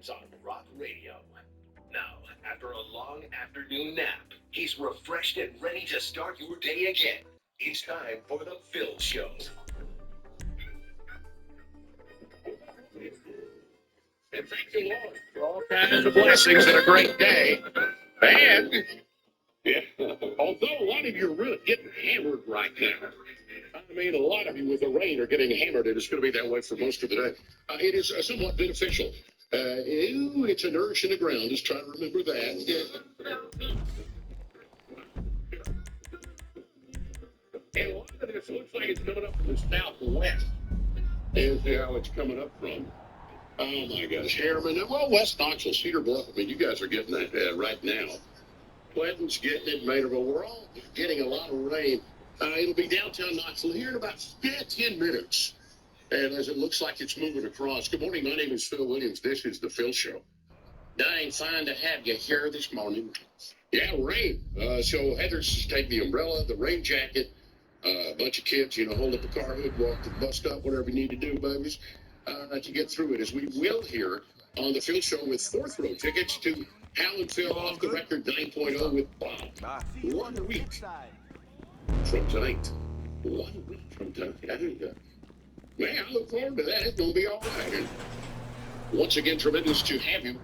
on Rock Radio. Now, after a long afternoon nap, he's refreshed and ready to start your day again. It's time for the Phil Show. And thank the Lord for all kinds of blessings and a great day. And, although a lot of you are really getting hammered right now, I mean, a lot of you with the rain are getting hammered, and it's going to be that way for most of the day. It is somewhat beneficial. It's a nourish in the ground. Just try to remember that. And a lot of this looks like it's coming up from the southwest. Is how it's coming up from. Oh my gosh, Harriman. Well, West Knoxville, Cedar Bluff. I mean, you guys are getting that right now. Clinton's getting it, Maynardville. We're all getting a lot of rain. It'll be downtown Knoxville here in about 10 minutes. And as it looks like it's moving across. Good morning. My name is Phil Williams. This is the Phil Show. Dang, fine to have you here this morning. Yeah, rain. So Heather's take the umbrella, the rain jacket, a bunch of kids, hold up the car hood, walk to the bus stop, whatever you need to do, babies, to get through it. As we will here on the Phil Show with fourth row tickets to Hal and Phil off the record 9.0 with Bob. 1 week from tonight. 1 week from tonight. Man, I look forward to that. It's going to be all right. And once again, tremendous to have you.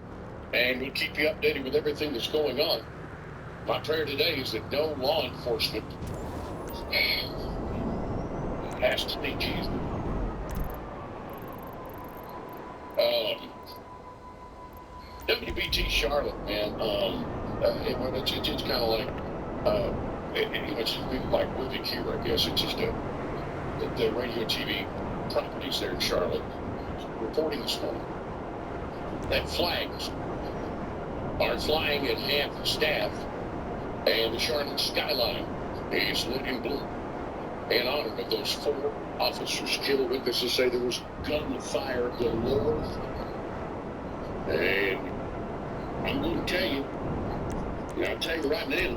And we'll keep you updated with everything that's going on. My prayer today is that no law enforcement has to be Jesus. WBT Charlotte, man. It's kind of like, it's like Movie Q, I guess. It's just the radio TV properties there in Charlotte reporting this morning that flags are flying at half staff, and the Charlotte skyline is lit in blue in honor of those 4 officers killed. Witnesses say there was gunfire galore. And I'm going to tell you, I'll tell you right now,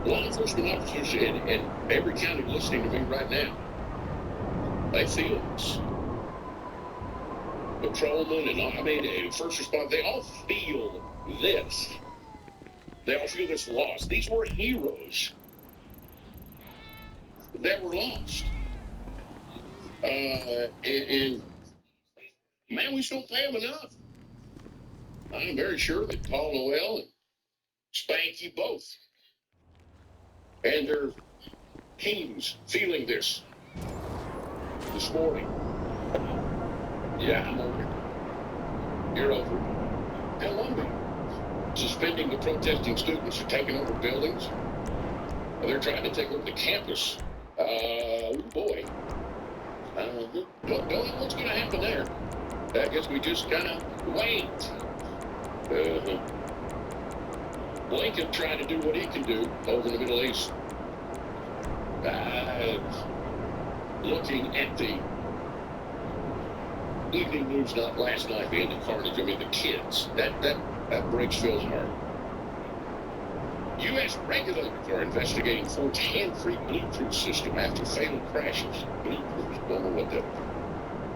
law enforcement officers in every county listening to me right now, they feel this. Patrolmen and first responders, they all feel this. They all feel this loss. These were heroes that were lost. And man, we just don't pay them enough. I'm very sure that Paul Noel and Spanky both and their teams feeling this morning. Yeah, I'm over it. You're over it. Columbia suspending the protesting students who are taking over buildings. They're trying to take over the campus. Oh boy. Don't know what's going to happen there. I guess we just kind of wait. Blinken trying to do what he can do over the Middle East. Looking at the evening news, not last night, the end of carnage. I mean, the kids. That breaks Phil's heart. U.S. regulators are investigating Ford's hand-free Bluetooth system after fatal crashes. Bluetooth, don't know what that.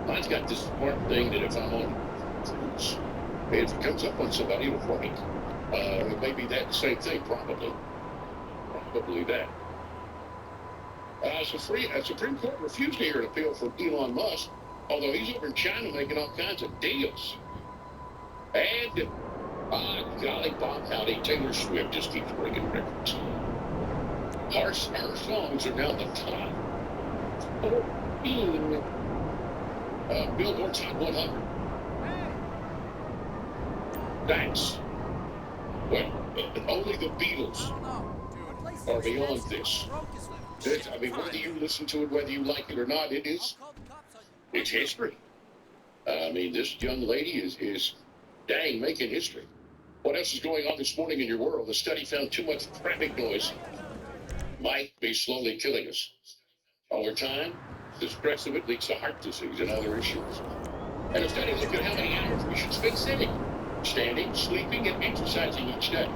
Mine's got this smart thing that if I'm on cruise, if it comes up on somebody, it'll play. It may be that same thing, probably. Probably that. Supreme Court refused to hear an appeal from Elon Musk, although he's over in China making all kinds of deals. And, golly, Bob Howdy, Taylor Swift just keeps breaking records. Her songs are now the top 14 Billboard's Hot 100. Thanks. Well, only the Beatles are beyond this. I mean, whether you listen to it, whether you like it or not, it's history. I mean, this young lady is dang making history. What else is going on this morning in your world? The study found too much traffic noise might be slowly killing us. Over time, the stress of it leads to heart disease and other issues. And a study looked at how many hours we should spend sitting, standing, sleeping, and exercising each day.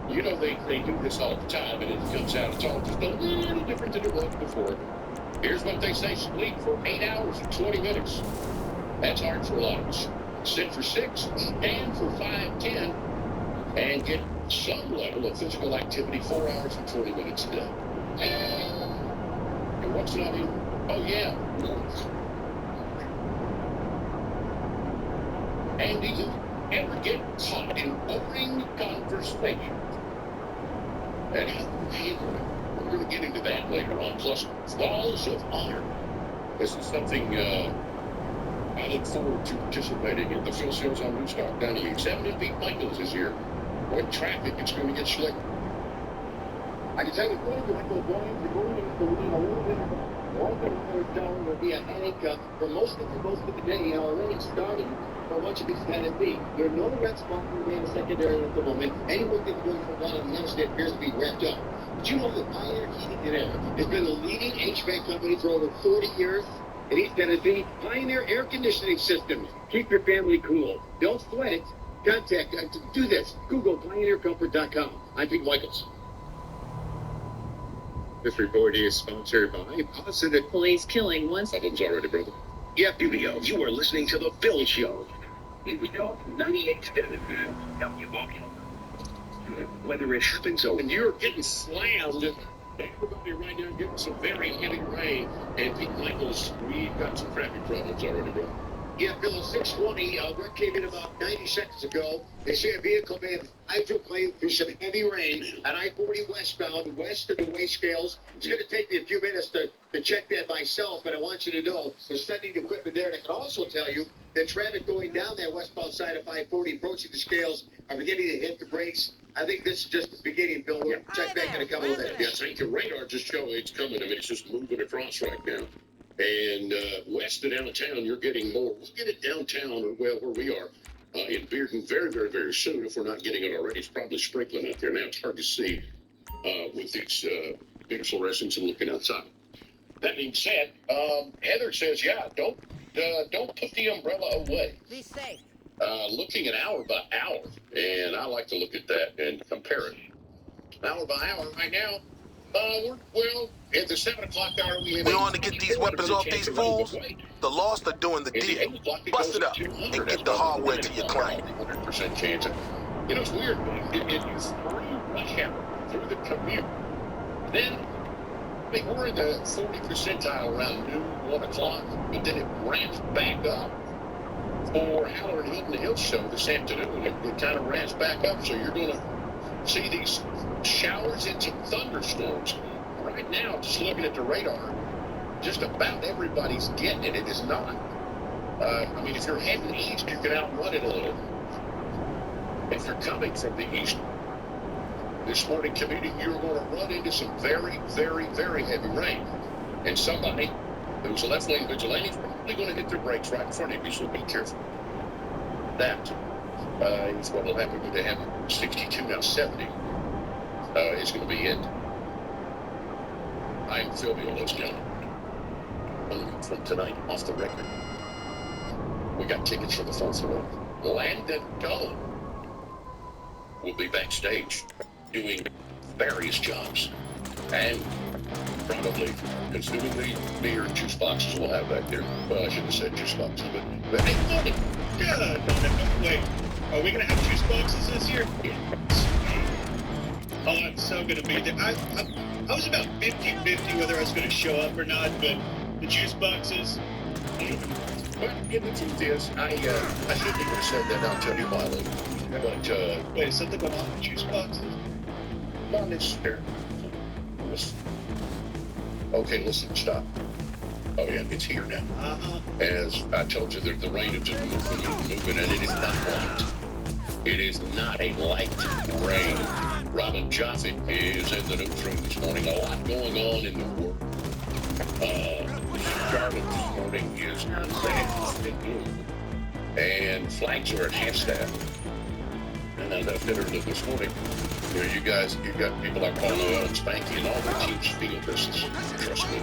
You know, they do this all the time, and it comes out, it's all just a little different than it was before. Here's what they say: sleep for 8 hours and 20 minutes. That's hard for lungs. Sit for 6, stand for 5, 10, and get some level of physical activity 4 hours and 20 minutes a day. And what's not in? Oh, yeah. And do you ever get caught in boring conversation? And how to handle it? We're going to get into that later on. Plus, Walls of Honor. This is something I look forward to participating in. The Phil Sills on Newstalk down here. 7 and Pete Michaels is here. With traffic, it's going to get slick. I can tell you, Michael Boyens, you're going into the lead a little bit. One down will be a handicap for most of the day. Already starting for much of this NFB. There are no red spots in the secondary at the moment. Any work that's going from one on the other state appears to be wrapped up. Did you know that Pioneer Heating and Air has been the leading HVAC company for over 40 years? In East Tennessee, Pioneer Air Conditioning Systems. Keep your family cool. Don't sweat it. Contact, do this. Google PioneerComfort.com. I'm Pete Michaels. This report is sponsored by Positive Police killing one. Problems already, brother. Yeah, Bubio, you are listening to The Phil Show. Here we go. 98 help you walk in. Whether it happens or And you're getting slammed. Everybody right now getting some very heavy rain. And Pete Michaels, we've got some traffic problems already, bro. Yeah, Bill, 620, word came in about 90 seconds ago. They say a vehicle may have hydroplaned through some heavy rain at I-40 westbound, west of the weigh scales. It's going to take me a few minutes to check that myself, but I want you to know we're sending equipment there. And I can also tell you that traffic going down that westbound side of I-40 approaching the scales are beginning to hit the brakes. I think this is just the beginning, Bill. We'll check back in a couple of minutes. Yes, I think your radar just showed it's coming. I mean, it's just moving across right now. And west of downtown, you're getting more. We'll get it downtown, well, where we are in Bearden very, very, very soon. If we're not getting it already, it's probably sprinkling out there. Now it's hard to see with these big fluorescents and looking outside. That being said, Heather says, yeah, don't put the umbrella away. Be safe. Looking at hour by hour, and I like to look at that and compare it. Hour by hour right now. Well, at the 7 o'clock hour, we on to get these weapons off these fools. The Lost are doing the deal. Bust it up and get the hardware to your client. 100% chance. You know, it's weird. It is free rush hour through the commute. Then, I think we're in the 40 percentile around noon, 1 o'clock, but then it ramps back up for Haller and Hilton Hill show this afternoon. It kind of ramps back up, so you're going to see these showers into thunderstorms. Right now, just looking at the radar, just about everybody's getting it. It is not. I mean, if you're heading east, you can outrun it a little. If you're coming from the east, this morning commuting, you're going to run into some very, very, very heavy rain. And somebody who's a left lane vigilante is probably going to hit their brakes right in front of you, so be careful. That is what will happen when they have 62, now 70. Is going to be it. I am Phil Violas now. From tonight, off the record. We got tickets for the 4th row. Landon Doan will be backstage doing various jobs. And probably consuming the beer and juice boxes we'll have back there. Well, I shouldn't have said juice boxes, but hey, morning. Yeah, wait. Are we going to have juice boxes this year? Yeah. Oh, I'm so going to be there. I was about 50-50 whether I was going to show up or not, but the juice boxes. Well, yeah, the truth is, I shouldn't have said that. I'll tell you why later. But, wait, is something going on with juice boxes? not necessarily. Listen. Okay, listen, stop. Oh, yeah, it's here now. As I told you, the rain is just moving, and it is not light. It is not a light rain. Robin Joffe is in the newsroom this morning. A lot going on in the world. Charlotte this morning is and flags are at half staff. And as I said earlier this morning, you know, you got people like Paul Noel and Spanky and all their teams feel this. Trust me.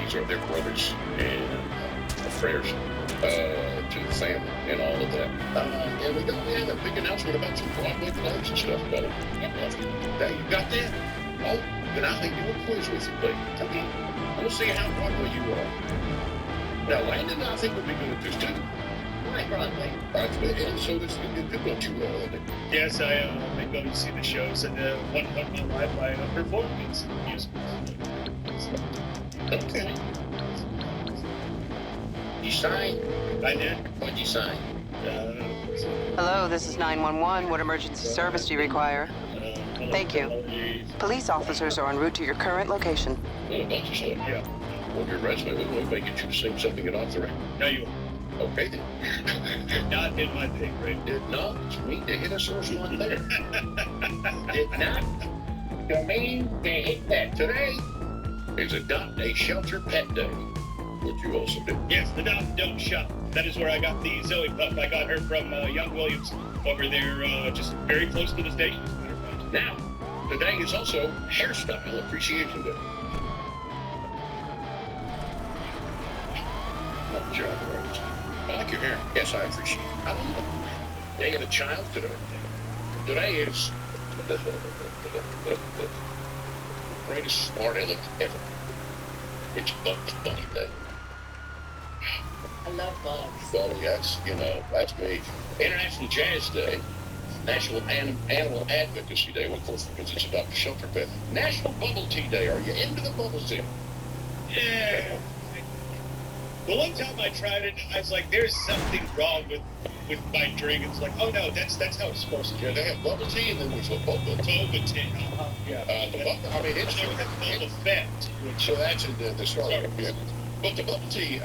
These are their brothers and affairs to the family and all of that. And we have a big announcement about some Broadway plays and stuff, buddy. Now you got that? Oh, then I think you'll quiz with you, buddy. I mean, we'll see how Broadway you are. Now, Landon, I think, will be good at this too. Why Broadway? And so this did go too well, didn't it? Yes, I've been going to see the shows, and one of my life I performed these musicals. Okay. You signed? I did. What'd you sign? Hello, this is 911. What emergency service do you require? Thank you. Police officers are en route to your current location. Well, a bunch of stuff. Yeah. On your resume, we may get you to sing something and off the record. No, you Okay, then. not in my pay grade. Did not mean to hit a source one there. Did not mean to hit that. Today is Adopt a Shelter Pet Day, which you also did. Yes, the Dog Don't Shop. That is where I got the Zoe pup. I got her from Young Williams over there, just very close to the station. Now, today is also Hairstyle Appreciation Day. Not John Rose. I like your hair. Yes, I appreciate it. I don't know. Day of the Child today. Today is the greatest smart aleck ever. It's Bugs Bunny Day. I love bugs. Well, that's me. International Jazz Day. National Animal Advocacy Day, of course, because it's about the shelter pet. National Bubble Tea Day. Are you into the bubble tea? Yeah. The one time I tried it, I was like, "There's something wrong with my drink." It's like, "Oh no, that's how it's supposed to be." Yeah, they have bubble tea, and then there's a boba tea. Boba tea. Yeah. The bubble, I mean, it's Never had Boba Fett. so that's in the start. Yeah. But the bubble tea,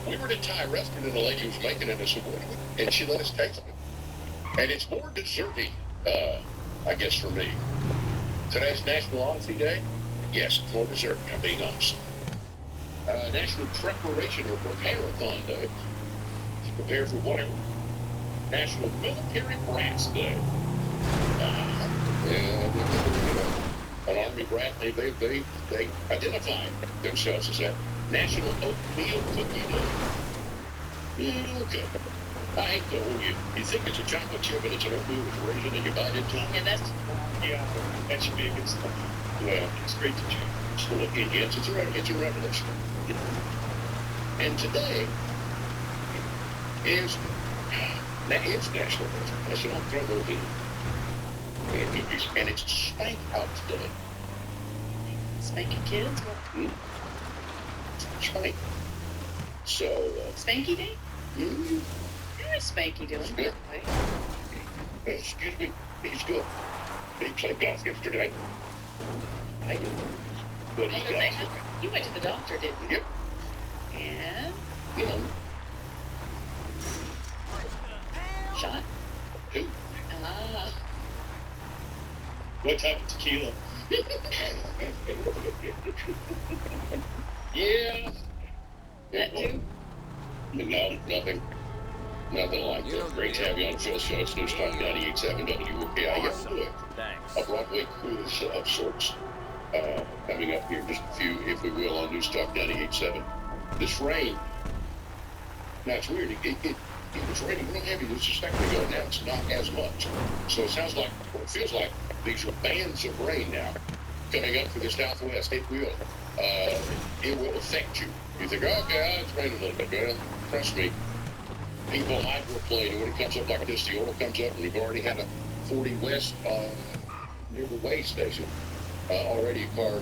we were at a Thai restaurant, and the lady was making it as a woman, and she let us taste it. And it's more desserty, I guess, for me. Today's National Honesty Day. Yes, it's more dessert. I'm being honest. National Preparation or Prepare-a-thon Day. Prepare for whatever. National Military Brats Day. An Army brat, they identify themselves as that. National Oatmeal Cookie Day. Yeah, okay. I hate the whole you think it's a chocolate chip and it's an oatmeal with raisin and you bite into it. Yeah, that's That should be a good stuff. Well, It's great to chew. so yes, it's a revolution. And today is National National Throw Day. And it's Spank Out Day. spanky kids. Spank. So, Spanky day? mm, How is Spanky doing? Good. Excuse me, he's good. He played golf yesterday. I did. But he got You went to the doctor, didn't you? Yep. And You know, shot? who? Ah, What type of tequila? Yeah. that too? No, nothing. Nothing like that. Great to have you on the Phil Show. It's Newstalk 98.7 WOKI. Awesome. Thanks. A Broadway cruise of sorts coming up here in just a few, if we will, on Newstalk 98.7. This rain, now it's weird. It was raining real heavy just a second ago. Now it's not as much. So it sounds like, or it feels like, these are bands of rain now coming up for the southwest. It will affect you. You think, okay, it's raining a little bit. Well, trust me, people hydroplane, when it comes up like this, the oil comes up, and we've already had a 40 west near the way station. Already a car,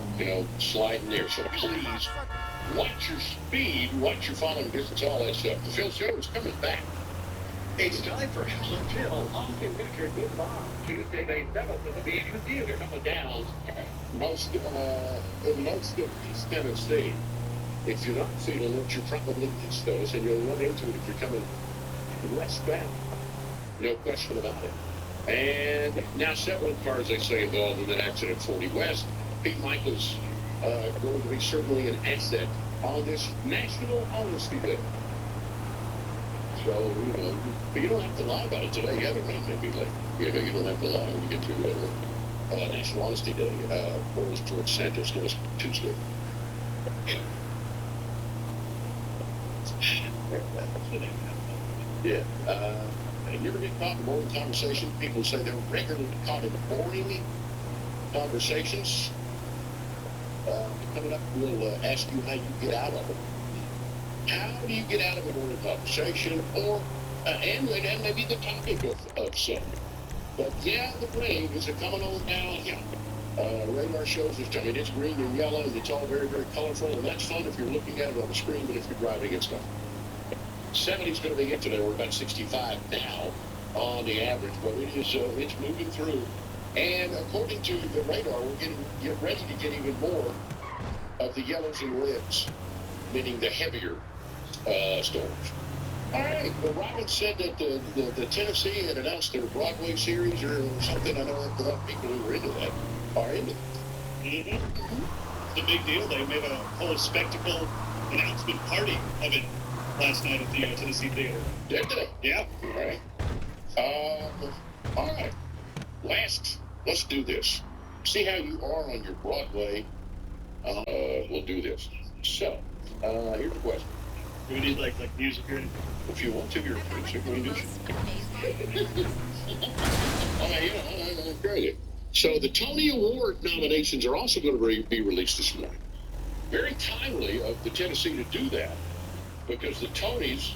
sliding there. So please, watch your speed, watch your following distance, all that stuff. The Phil Show is coming back. It's time for Helen Phil on the Richard Goodbye. Tuesday, May 7th, at the BU Theater, coming down most of East Tennessee. If you're not feeling it, you're probably missed those, and you'll run into it if you're coming westbound. No question about it. And now several cars, they say, involved in that accident 40 West. Pete Michael's going to be certainly an asset on this National Honesty Day. So, but you don't have to lie about it today. Yeah, the rain may be late. You don't have to lie when you get to National Honesty Day. Or as George Santos knows, Tuesday. Yeah. And you ever get caught in boring conversation? People say they're regularly caught in boring conversations. Coming up, we'll ask you how you get out of it. how do you get out of an order conversation or and maybe the topic of something? But yeah, the rain is coming on down. Yeah. Radar shows us, I mean, it's green and yellow, and it's all very, very colorful, and that's fun if you're looking at it on the screen, but if you're driving, it's not. 70's going to be into there. We're about 65 now on the average, but it is it's moving through. And according to the radar, we're get ready to get even more of the yellows and reds, meaning the heavier storms. All right, well, Robin said that the Tennessee had announced their Broadway series or something. I know a lot of people who were into that are into it. Mm-hmm. It's a big deal. They made a whole spectacle announcement party of it last night at the Tennessee Theater. Did they? Yeah. All right. All right. Let's do this. See how you are on your Broadway. We'll do this. So, here's the question. Do we need like music or anything? If you want to, you're a producer. We do. Very good. So the Tony Award nominations are also going to be released this morning. Very timely of the Tennessee to do that because the Tonys,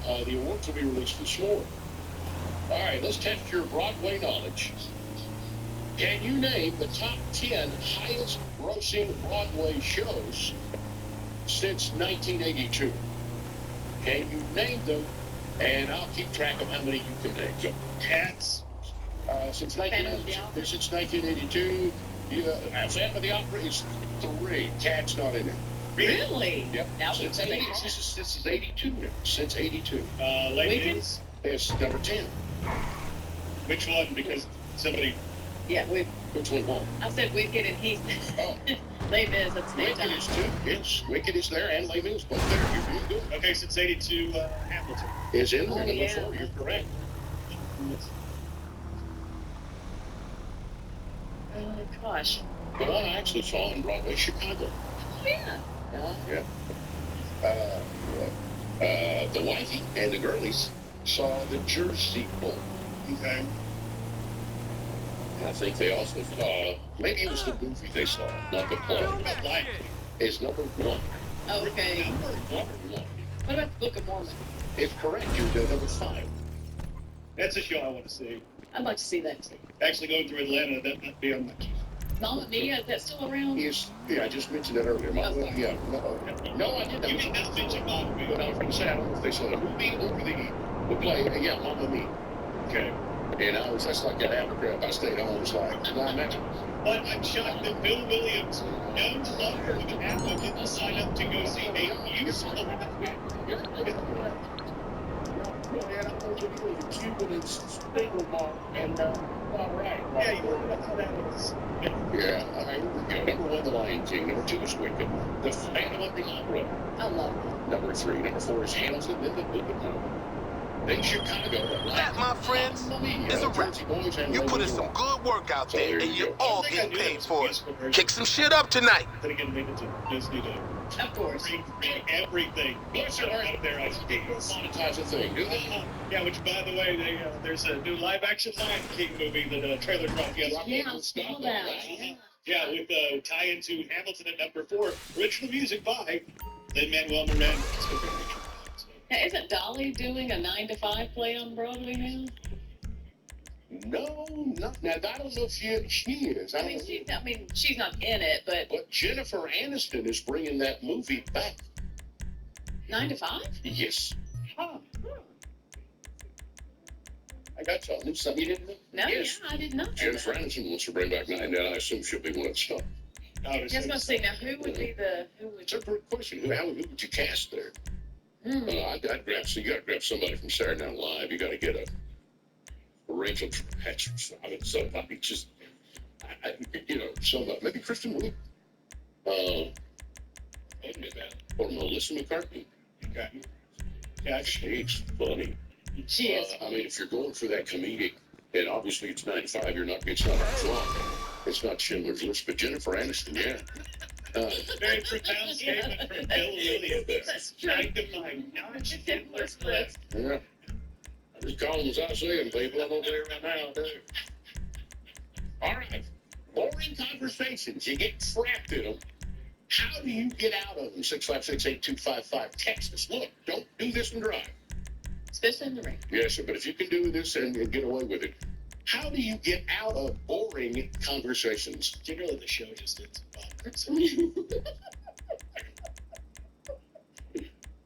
the awards will be released this morning. All right, let's test your Broadway knowledge. Can you name the top 10 highest grossing Broadway shows since 1982? Can you name them? And I'll keep track of how many you can name. So, Cats. Since 1982, Phantom of the Opera is 3. Cats not in it. Really? Yep. Now Since we 80, this is 82 now. Since 82. Ladies. It's number 10. Which one? Because somebody. Yeah, we. Which one won? I said Wicked and he. Oh. Les Mis at the same Wicked time. is 2. Yes, Wicked is there and Les Mis both there. You're doing good. Okay, since 82, Hamilton. Is in there, Oh, number yeah. 4. You're correct. Oh gosh. The one I actually saw on Broadway, Chicago. Oh yeah. Yeah. The wifey and the girlies saw the Jersey Bowl. Okay. And I think they also saw, maybe it was the movie they saw, not the play. About Lion King. It's number 1. Okay. Number 1. What about the Book of Mormon? It's correct. You're number 5. That's a show I want to see. I'd like to see that too. Actually, going through Atlanta, that might be on my. Mamma Mia, is that still around? Yes, yeah, I just mentioned that earlier. Okay. Yeah, no, I didn't. You did not mention Mamma Mia. But I was going to say, I don't know if they saw the movie or the play. Yeah, Mamma Mia. Okay. And that's like that after crap. I stayed home. It's like, why not? But I'm shocked that Bill Williams, known to love her with an apple, didn't sign up to go see a musical. All right. Yeah, you know how that was. Yeah, all right, here we go. Number 1, The Lion King. Number 2 is Wicked. The Phantom of the Opera. I love it. Number 3. Number 4 is Hamilton. Then the Book of Mormon. Then Chicago. That, my friends, is a wrap. You put in some good work out there, and you're all getting paid for it. Kick some shit up tonight. Then again, maybe to Disney to Of course. bring everything out there. I see. Monetize a thing, do they? Yeah, which by the way, there's a new live-action Lion King movie that trailer dropped yesterday. Yeah, I saw that. Yeah. Yeah, with tie into Hamilton at number 4. Original music by Lin-Manuel Miranda. Now, isn't Dolly doing a 9 to 5 play on Broadway now? No, not now. I don't know if she is. I mean, she's not in it, but But Jennifer Aniston is bringing that movie back. 9 to 5? Yes. Huh. I got something. Something you didn't know? No, Yes. yeah, I did not know Jennifer that. Aniston wants to bring back 9, and I assume she'll be one of the stars. Yes, I was saying, now who would be It's a good question. Who would you cast there? I'd grab somebody from Saturday Night Live. You got to get a Rachel Dratch. I mean, somebody just, somebody, maybe Kristen Wiig. Or Melissa McCarthy. Okay. Yeah, she's funny. She is. I mean, if you're going for that comedic, and obviously it's 95, it's not fun. It's not Schindler's List, but Jennifer Aniston, yeah. Very profound statement from Bill Williams. That's true. Trying to find not Schindler's List. Yeah. I just call them as I see them, people. I'm over there right now, too. All right. Boring conversations. You get trapped in them. How do you get out of them? 656-8255 Texas. Look, don't do this and drive. Especially in the rain. Yes, sir, but if you can do this and get away with it, how do you get out of boring conversations? Generally, the show just ends.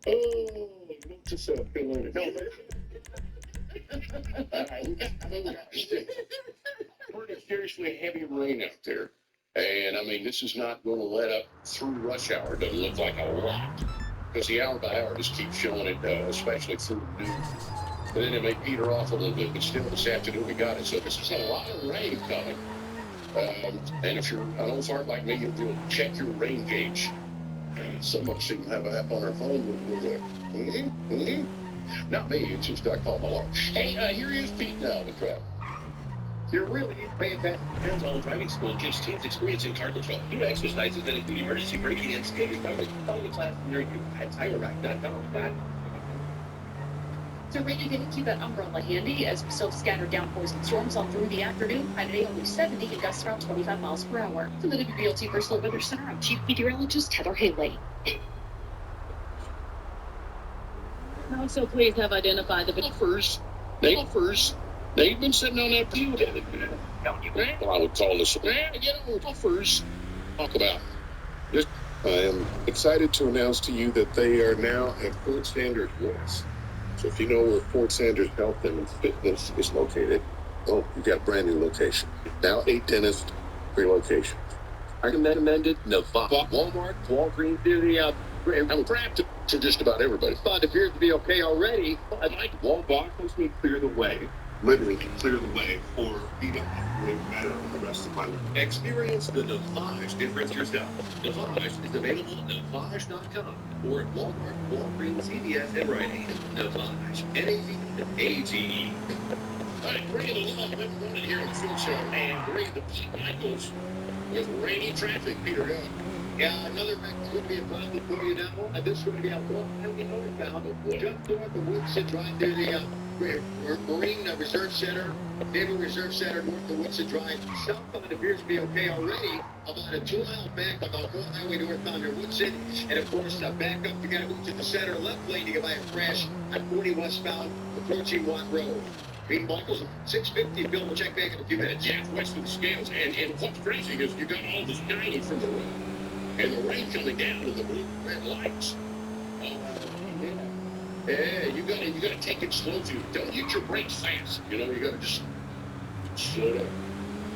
Oh, what's this feeling? No, pretty seriously heavy rain out there. And I mean, this is not going to let up through rush hour. It doesn't look like a lot. Because the hour by hour just keeps showing it, especially through noon. But then it may peter off a little bit, but still this afternoon we got it. So this is a lot of rain coming. And if you're an old fart like me, you'll check your rain gauge. Someone seems to have an app on their phone with Not me, it's just I call my alarm. Hey, here is Pete now, the crowd. You're really paying that. Hands-on driving school gives teens experience in car control. New exercises that include emergency braking and skill recovery. Follow the class near you at TireRack.com. So Randy, going to keep that umbrella handy as we still scatter downpours and storms all through the afternoon. High today only 70 and gusts around 25 miles per hour. From the WBLT Bristol Weather Center, I'm Chief Meteorologist Heather Haley. Also, please have identified the Golfers. They've been sitting on that field. Well, I would call this, golfers. Talk about this. I am excited to announce to you that they are now at Fort Sanders West. So if you know where Fort Sanders Health and Fitness is located, oh, you got a brand new location. Now 8 dentists, 3 locations. I recommended Nevada, Walmart, Walgreens, I'm trapped to just about everybody. But it appears to be okay already. I'd like Walmart helps me clear the way. Literally clear the way for me to live better in the rest of my life. Experience the Navage difference yourself. Navage is available at Navage.com or at Walmart, Walgreens, CVS, and Rite Aid. Navage. N-A-V-A-G-E. All right, bring it along. Everyone here in the field show. And bring the Pete Michaels with rainy traffic, Peter Gunn. Yeah, another wreck is going to be a problem for you now. And this is going to be a long highway northbound. Just north of Woodson Drive near the Marine Reserve Center, Naval Reserve Center, north of Woodson Drive. Southbound appears to be okay already. About a 2-mile back on the whole highway northbound near Woodson. And of course, back up, you got to move to the center left lane to get by a crash on 40 westbound approaching Watt Road. Pete Michaels, 650. Bill will check back in a few minutes. Yeah, west of the scales. And what's crazy is you got all this shiny from the road. And the rain coming down with the blue red lights. Yeah, you gotta take it slow too. Don't hit your brakes fast. You know, you gotta just slow down.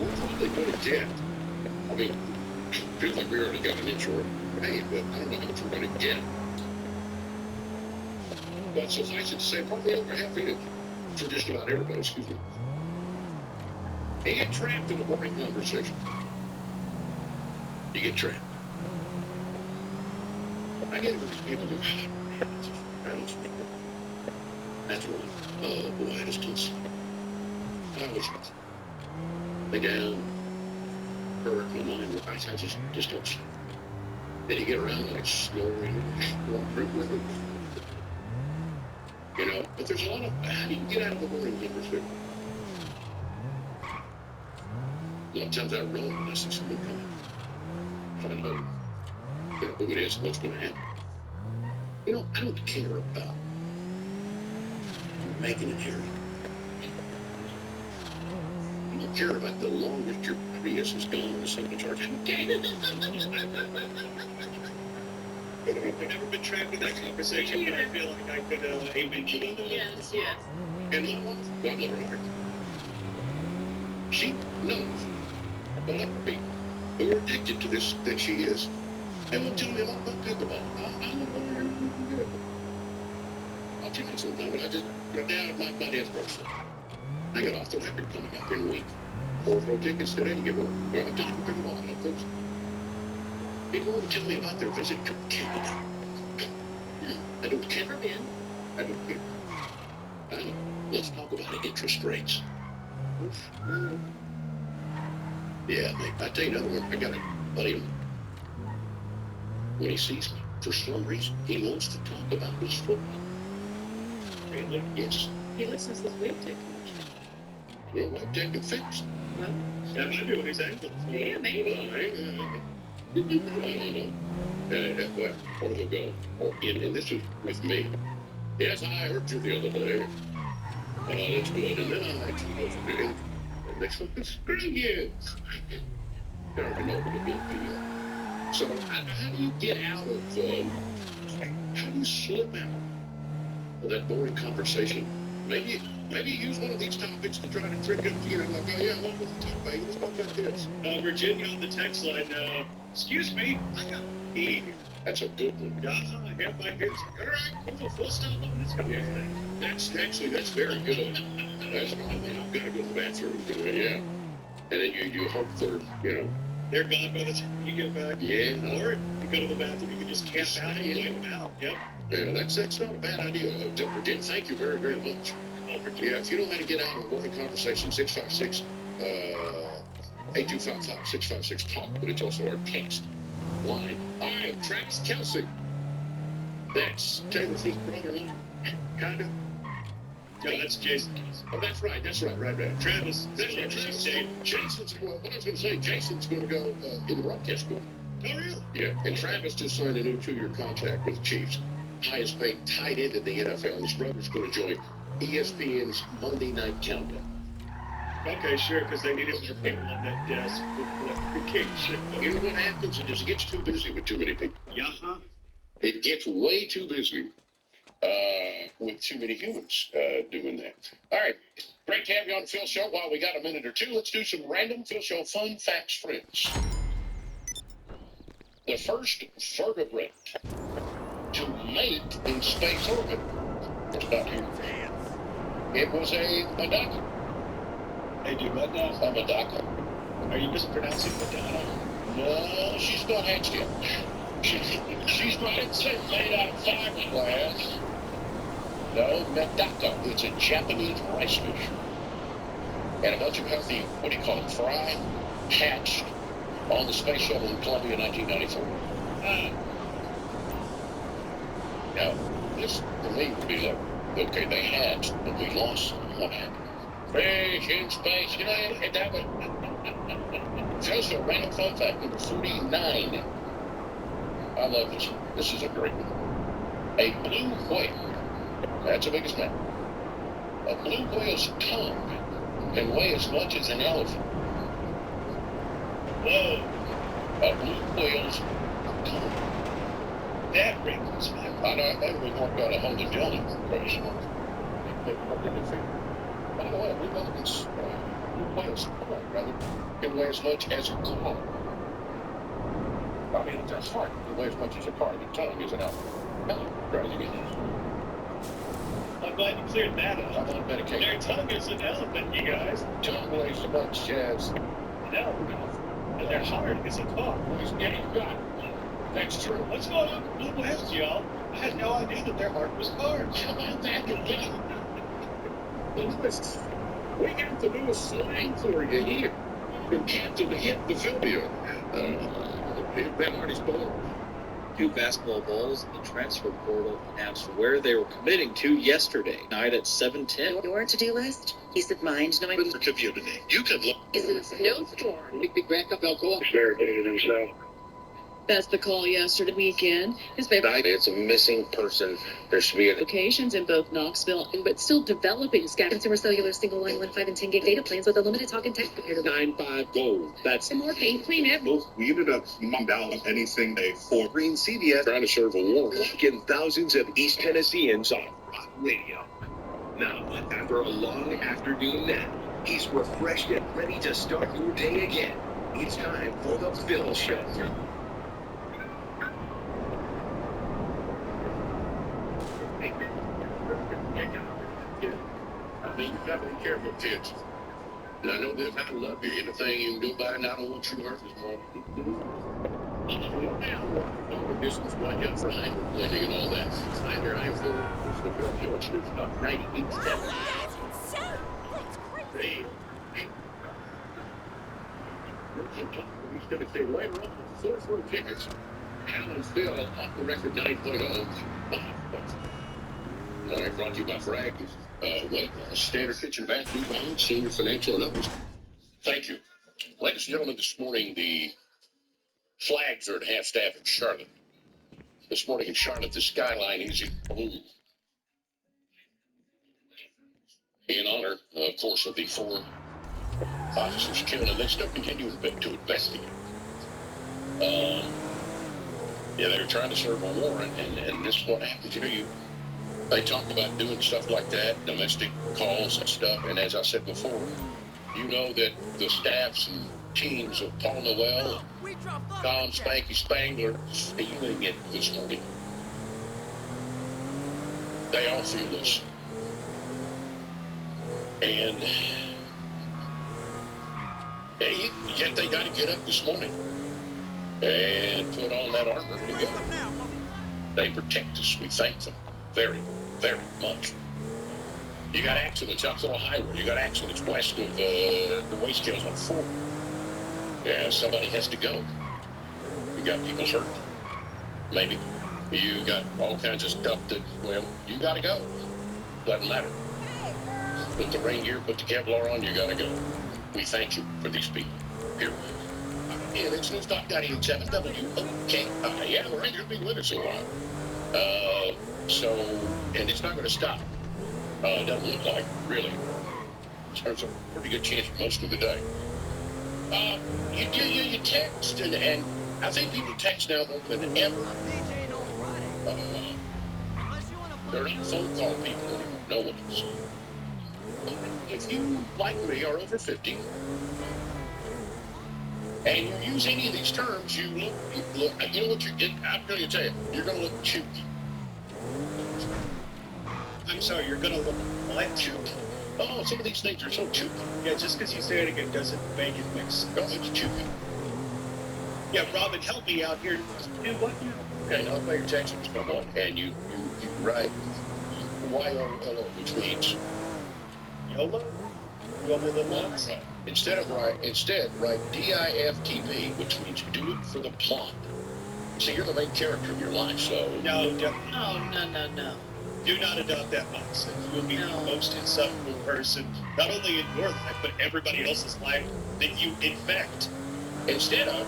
We're probably going to get. I mean, feels like we already got an inch or rain, but I don't know how much we're gonna get. But suffice it to say, probably over half an inch for just about everybody. Excuse me. You get trapped in a boring conversation. You get trapped. I get it with these people who, that's one. Oh boy, I just don't. I was lay down, hurt my mind. I just don't. Then you get around like snoring, with it. You know, but there's a lot of. How do you get out of the boring conversation? A lot of times I run when I see someone coming. Find out who it is, what's going to happen. You know, I don't care about making it here. I don't care about the longest your Prius has gone on the second charge. I've never been trapped in that conversation, but I feel like I could amen to it. Yes. And my wife, God love her heart, she knows a lot of people who are addicted to this that she is. And will tell me a lot about pickleball. I'll tell you sometime, but I just got down at my dad's birthday. I got off the record coming up in a week. 4 row tickets today to give one. Well, I'm talking pickleball, I don't think so. People want to tell me about their visit to Canada. I don't care. I don't care. Let's talk about interest rates. Yeah, mate, I tell you another one. I got a buddy. When he sees me, for some reason, he wants to talk about his football. Really? Yes. He listens to the wave tick. Yeah, wave tick and fix. Well, That might be what he's ankle. yeah, maybe. Well, or they'll go, and this is with me. Yes, I heard you the other day. That's good. And then I actually go for it. And they fucking screw you. Never know what it will be. So, how do you get out of, how do you slip out of that boring conversation? Maybe use one of these topics to try to trick them, like, oh yeah, what was the topic? Let's talk about this. Virginia on the text line, excuse me, I got pee. That's a good one. I have my kids. All right, full stop on this guy. That's very good. That's right. I've got to go to the bathroom. Yeah. And then you hope they're, they're gone by the time you get back. Yeah. Or you go to the bathroom, you can just camp out and wait them out. Yep. Yeah, that's not a bad idea. Virginia, thank you very, very much. Yeah, if you know how to get out of a working conversation, 656 8255 656 talk, but it's also our text line. All right, Travis Kelsey. That's Taylor Swift's brother-in-law, kind of. No, that's Jason. Oh, that's right. Right. Travis. That's right. Jason's going. What I was going to say, Jason's going to go in the broadcast school. Oh, really? Yeah. And Travis just signed a new 2-year contract with the Chiefs, highest paid tight end in the NFL. And his brother's going to join ESPN's Monday Night Countdown. Okay, sure, because they needed more people on that desk with the king shit. You know what happens? It just gets too busy with too many people. Yeah. It gets way too busy with too many humans doing that. All right. Great to have you on the Phil Show. While we got a minute or two, let's do some random Phil Show fun facts, friends. The first vertebrate to mate in space orbit was not here. It was a Medaka. Hey, dude, what now? A Medaka. Are you mispronouncing Madonna? No, she's not hatched yet. She's not made out of fiberglass. No, Medaka. It's a Japanese rice fish. And a bunch of healthy, what do you call it, fry, hatched on the space shuttle in Columbia in 1994. Now, this, for me, would be like, okay, they hatched, but we lost some. What happened? Fish in space, and that was just a random fun fact, number 49. I love this one. This is a great one. A blue whale, that's the biggest mammal. A blue whale's tongue can weigh as much as an elephant. Whoa. A blue whale's tongue. That rings my I only walked about 100 gallons. By the way, blue whales can weigh as much as a car. I mean, that's fine. It weighs as much as a car. The tongue is an elephant. I'm glad you cleared that up. I'm on medication. Their tongue is an elephant, you guys. Tongue weighs as much as an elephant. And they're hard as a car. Yeah, you got it. That's true. What's going on with blue whales, y'all? I had no idea that their heart was hard. How about that? We got the newest slang for you here. From captain to hit the Philbio. Ben Hardy's ball. Two basketball balls in the transfer portal announced where they were committing to yesterday night at 7:10. Your to-do list? Peace of mind knowing For community. You can look. is in a snowstorm. Big backup alcohol. Barricaded himself. That's the call yesterday weekend. His favorite It's a missing person. There should be a locations in both Knoxville, but still developing consumer cellular single line 1, 5, and 10 gig data plans with a limited talk and text compared to 9.5 gold. That's and more pain clean app. We ended up knocking down anything they for Green CBS trying to serve a war. Getting thousands of East Tennesseans on rock radio. Now, after a long afternoon nap, he's refreshed and ready to start your day again. It's time for the Phil Show. I mean, you got to be careful, kids. And I know that I love you. Anything you can do by it, and I don't want you hurt this morning. Long distance, right down for line, landing and all that. Fine, there, I am for the George. It's about 98 steps. Hey. He's going to say later on, 4 tickets. Alan Phil off the record 9.0. All right, brought to you by Frag. Standard Kitchen, Bath, New Balance, Senior Financial, and others. Thank you. Ladies and gentlemen, this morning, the Flags are at half staff in Charlotte. This morning in Charlotte, the skyline is in blue. In honor, of course, of the 4 officers killed, and they still continue to investigate. Yeah, they were trying to serve a warrant, and this is what happened to you. They talked about doing stuff like that, domestic calls and stuff, and as I said before, you know that the staffs and teams of Paul Noel, Tom Spanky Spangler, feeling it this morning. They all feel this. And yet they got to get up this morning and put on that armor to go. They protect us. We thank them very, very much. You got accidents up the highway. You got accidents west of the way scales on 4. Yeah, somebody has to go. You got people hurt. Maybe. You got all kinds of stuff that, well, you got to go. Doesn't matter. Put the rain gear, put the Kevlar on, you got to go. We thank you for these people. Here. Yeah, it's Newstalk.7 WOKI. Yeah, the Rangers will be with us a while. So, and it's not going to stop. It doesn't look like, really. There's a pretty good chance most of the day. You text, and I think people text now more than ever. They're not phone call people anymore. No one is. If you, like me, are over 50, and you use any of these terms, you know what I'm going to tell you, you're going to look cute. I'm sorry, you're going to look like cute. Oh, some of these things are so cute. Yeah, just because you say it again doesn't make it mix. Oh, it's cute. Yeah, Robin, help me out here. Do what you... Okay, I'll play your text come on, and you write YOLO, which means YOLO? YOLO. Instead write DIFTP, which means do it for the plot. See, you're the main character of your life, so... No. No. Do not adopt that mindset. You will be the most insufferable person, not only in your life, but everybody else's life that you infect. Instead of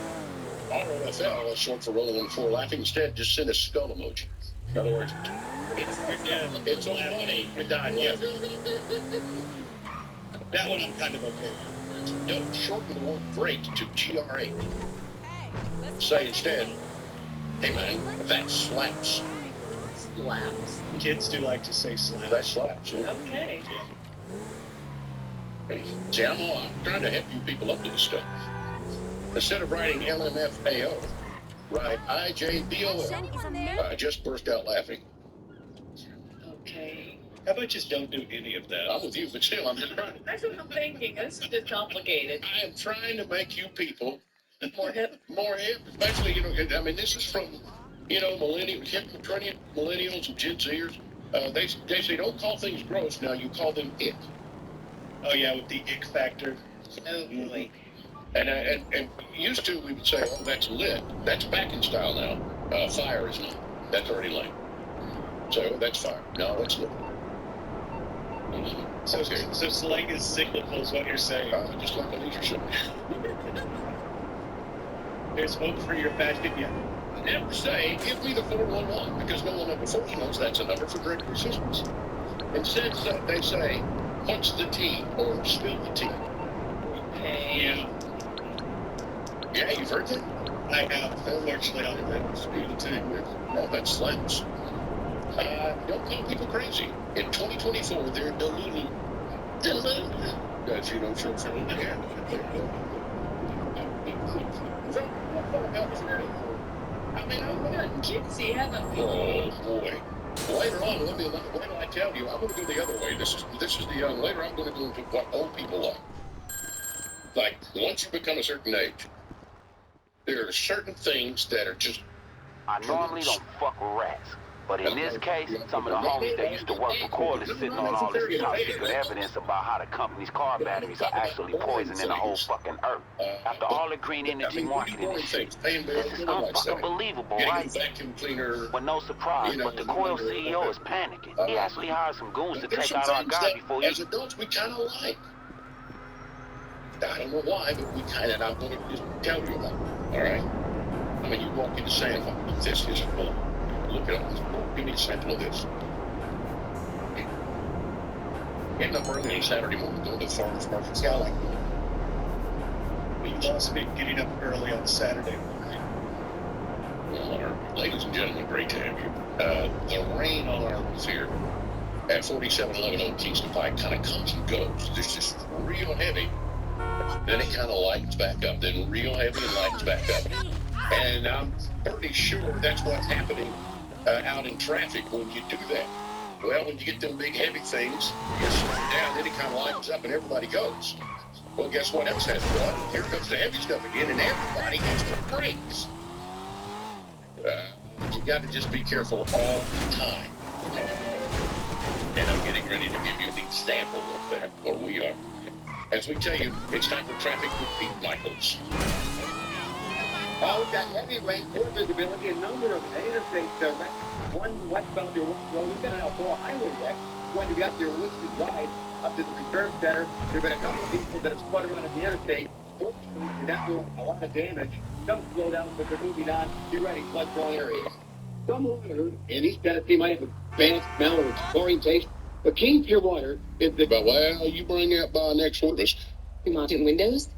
ROFL, short for rolling on the floor laughing, instead just send a skull emoji. In other words, it's all funny. You're dying, yeah. That one I'm kind of okay with. Don't shorten the word great to GRA. Say instead, hey man, that slaps. Slaps. Kids do like to say slaps. That slaps. Yeah. Okay. Hey, see, I'm trying to help you people up to this stuff. Instead of writing LMFAO, write IJBOL. I just burst out laughing. Okay. How about just don't do any of that? I'm with you, but still, I'm just trying. That's what I'm thinking. This is just complicated. I am trying to make you people More hip. More hip, especially, I mean, this is from, millennials and Gen Zers. They say don't call things gross. Now you call them ick. Oh yeah, with the ick factor. Oh boy. And used to we would say, oh, that's lit. That's back in style now. Fire is not. That's already lame. So that's fire. No, that's lit. So slang is cyclical is what you're saying. Just like a leadership. There's hope for your fashion, yeah. Never say, give me the 411, because no one ever first knows that's a number for greater assistance. Instead, they say, what's the tea, or spill the tea. Okay. Yeah, you've heard that? I have. Unfortunately, I've heard that. Spill the tea. Well, that's slangs. Don't call people crazy. In 2024, they're delulu. Delulu? That's, short for yeah. I mean, We're getting cutesy, haven't we? Oh boy! Later on, wait till I tell you, I'm going to go the other way. This is the young. Later, I'm going to go into what old people are. Like once you become a certain age, there are certain things that are just. I normally don't fuck with rats. But in this case, some of the homies that used to work for Corliss sitting on all this top secret evidence about how the company's car batteries are actually poisoning the whole fucking earth. After all the green energy marketing and shit, this is unfucking believable, right? But no surprise, but the Coil CEO is panicking. He actually hired some goons to take out our guy before he... As adults, we kind of like. I don't know why, but we kind of, I'm going to just tell you about it, all right? mean, you walk into San Juan, this is full. Look at all this. Give me a sample of this. Getting up early on Saturday morning, going to the farmer's market. Yeah, I like We lost me getting up early on Saturday morning. Well, ladies and gentlemen, great to have you. The rain on our roof here at 4711 Old Kingston Pike kind of comes and goes. It's just real heavy. Then it kind of lightens back up. Then real heavy and lightens back up. And I'm pretty sure that's what's happening out in traffic when you do that. Well, when you get them big heavy things, you slow it down, then it kind of lightens up and everybody goes. Well, guess what else has blood? Here comes the heavy stuff again, and everybody gets the brakes. You got to just be careful all the time. And I'm getting ready to give you the example of that, where we are. As we tell you, it's time for traffic with Pete Michaels. Oh, we've got heavy rain, poor visibility, a number of interstates. One westbound to one road. We've got an Alcoa highway wreck. When you got your Woodson Drive up to the Reserve Center, there have been a couple of people that have spun around at the interstate. Fortunately, they're not doing a lot of damage. Some slow down, but they're moving on. Get ready, flood prone areas. Some water in East Tennessee might have a bad smell or chlorine taste, but King Pure Water is the... But, well, you bring that by next service. Mountain windows.